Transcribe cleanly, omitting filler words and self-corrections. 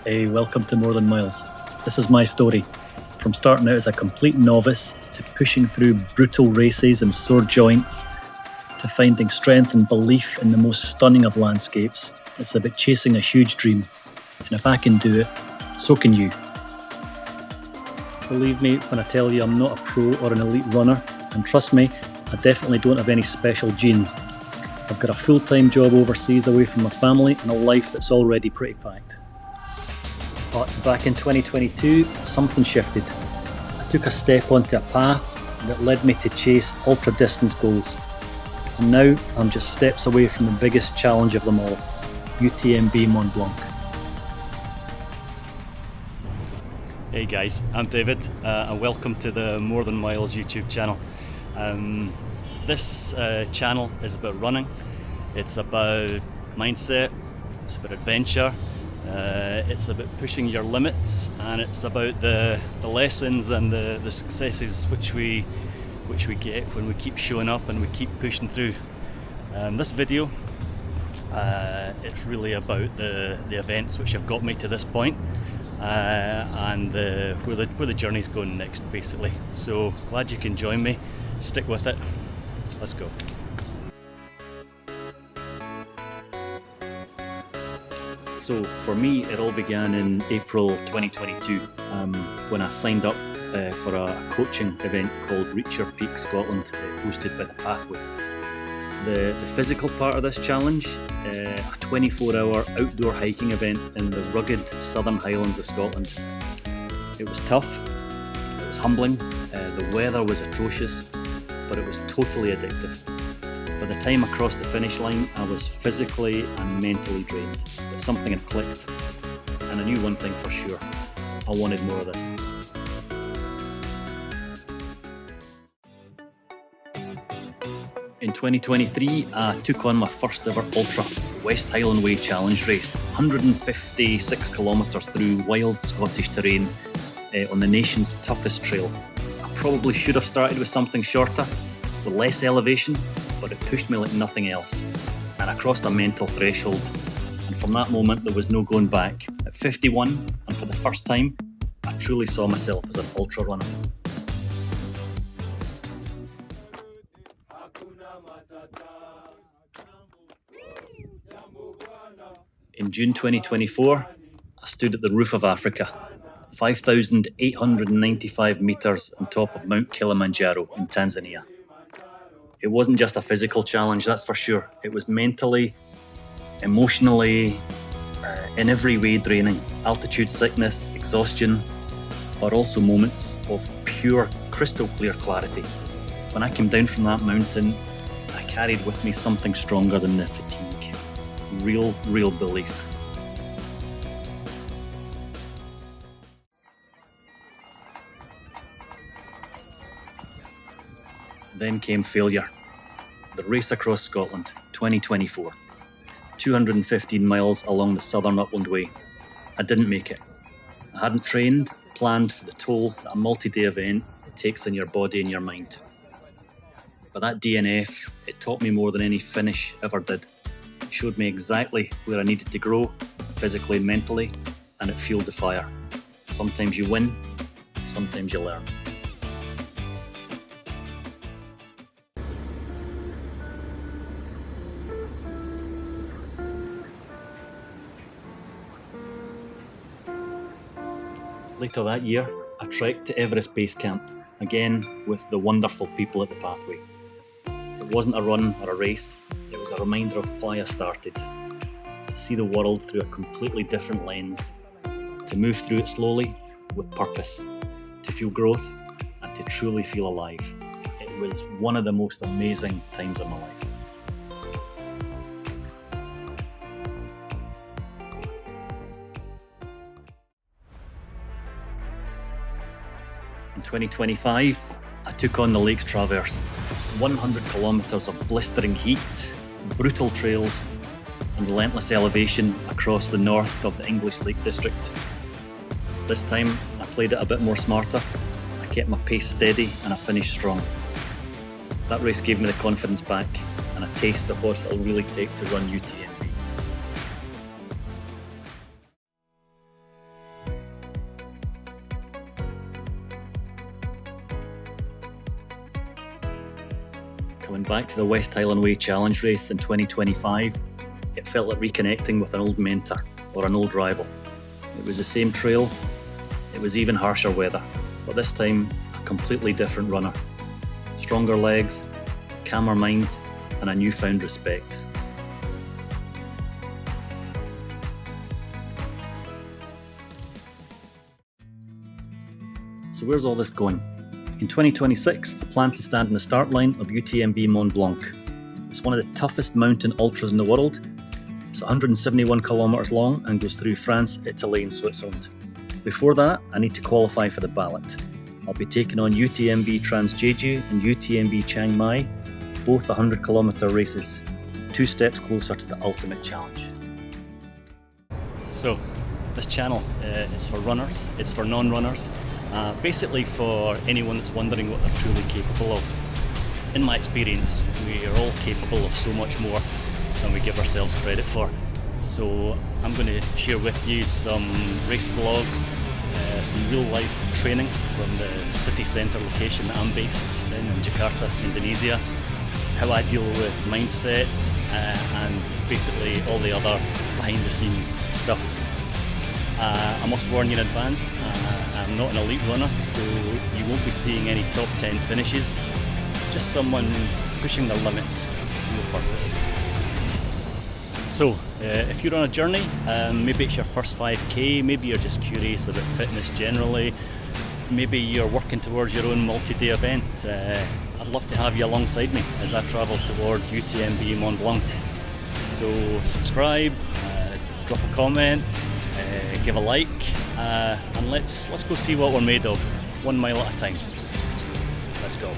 Hey, welcome to More Than Miles. This is my story, from starting out as a complete novice to pushing through brutal races and sore joints to finding strength and belief in the most stunning of landscapes. It's about chasing a huge dream, and if I can do it, so can you. Believe me when I tell you I'm not a pro or an elite runner, and trust me, I definitely don't have any special genes. I've got a full-time job overseas away from my family and a life that's already pretty packed. But back in 2022, something shifted. I took a step onto a path that led me to chase ultra-distance goals. And now I'm just steps away from the biggest challenge of them all, UTMB Mont Blanc. Hey guys, I'm David and welcome to the More Than Miles YouTube channel. This channel is about running, it's about mindset, it's about adventure. It's about pushing your limits, and it's about the lessons and the successes which we get when we keep showing up and we keep pushing through. This video, it's really about the events which have got me to this point, and where the journey's going next, basically. So glad you can join me. Stick with it. Let's go. So for me, it all began in April 2022 when I signed up for a coaching event called Reach Your Peak Scotland, hosted by The Pathway. The physical part of this challenge, a 24-hour outdoor hiking event in the rugged southern Highlands of Scotland. It was tough, it was humbling, the weather was atrocious, but it was totally addictive. By the time I crossed the finish line, I was physically and mentally drained, but something had clicked, and I knew one thing for sure: I wanted more of this. In 2023, I took on my first ever ultra, West Highland Way Challenge Race, 156 kilometres through wild Scottish terrain on the nation's toughest trail. I probably should have started with something shorter, with less elevation, but it pushed me like nothing else, and I crossed a mental threshold, and from that moment there was no going back. At 51, and for the first time, I truly saw myself as an ultra runner. In June 2024, I stood at the roof of Africa, 5,895 metres on top of Mount Kilimanjaro in Tanzania. It wasn't just a physical challenge, that's for sure. It was mentally, emotionally, in every way draining. Altitude sickness, exhaustion, but also moments of pure, crystal clear clarity. When I came down from that mountain, I carried with me something stronger than the fatigue. Real belief. Then came failure. The race across Scotland, 2024. 215 miles along the southern upland way. I didn't make it. I hadn't planned for the toll that a multi-day event takes on your body and your mind. But that DNF, it taught me more than any finish ever did. It showed me exactly where I needed to grow, physically and mentally, and it fueled the fire. Sometimes you win, sometimes you learn. Later that year, I trekked to Everest Base Camp, again with the wonderful people at The Pathway. It wasn't a run or a race, it was a reminder of why I started. To see the world through a completely different lens, to move through it slowly, with purpose, to feel growth, and to truly feel alive. It was one of the most amazing times of my life. In 2025, I took on the Lakes Traverse, 100 kilometres of blistering heat, brutal trails, and relentless elevation across the north of the English Lake District. This time, I played it a bit more smarter. I kept my pace steady and I finished strong. That race gave me the confidence back and a taste of what it'll really take to run UTMB. went back to the West Highland Way Challenge Race in 2025. It felt like reconnecting with an old mentor or an old rival. It was the same trail, it was even harsher weather, but this time a completely different runner. Stronger legs, calmer mind, and a newfound respect. So where's all this going? In 2026, I plan to stand in the start line of UTMB Mont Blanc. It's one of the toughest mountain ultras in the world. It's 171 kilometres long and goes through France, Italy and Switzerland. Before that, I need to qualify for the ballot. I'll be taking on UTMB Trans Jeju and UTMB Chiang Mai, both 100 kilometre races, 2 steps closer to the ultimate challenge. So, this channel is for runners, it's for non-runners, basically for anyone that's wondering what they're truly capable of. In my experience, we are all capable of so much more than we give ourselves credit for. So I'm going to share with you some race vlogs, some real life training from the city centre location that I'm based in Jakarta, Indonesia, how I deal with mindset and basically all the other behind the scenes stuff. I must warn you in advance, I'm not an elite runner, so you won't be seeing any top 10 finishes, just someone pushing their limits with purpose. So, if you're on a journey, maybe it's your first 5k, maybe you're just curious about fitness generally, maybe you're working towards your own multi-day event, I'd love to have you alongside me as I travel towards UTMB Mont Blanc. So subscribe, drop a comment, give a like, and let's go see what we're made of, 1 mile at a time. Let's go.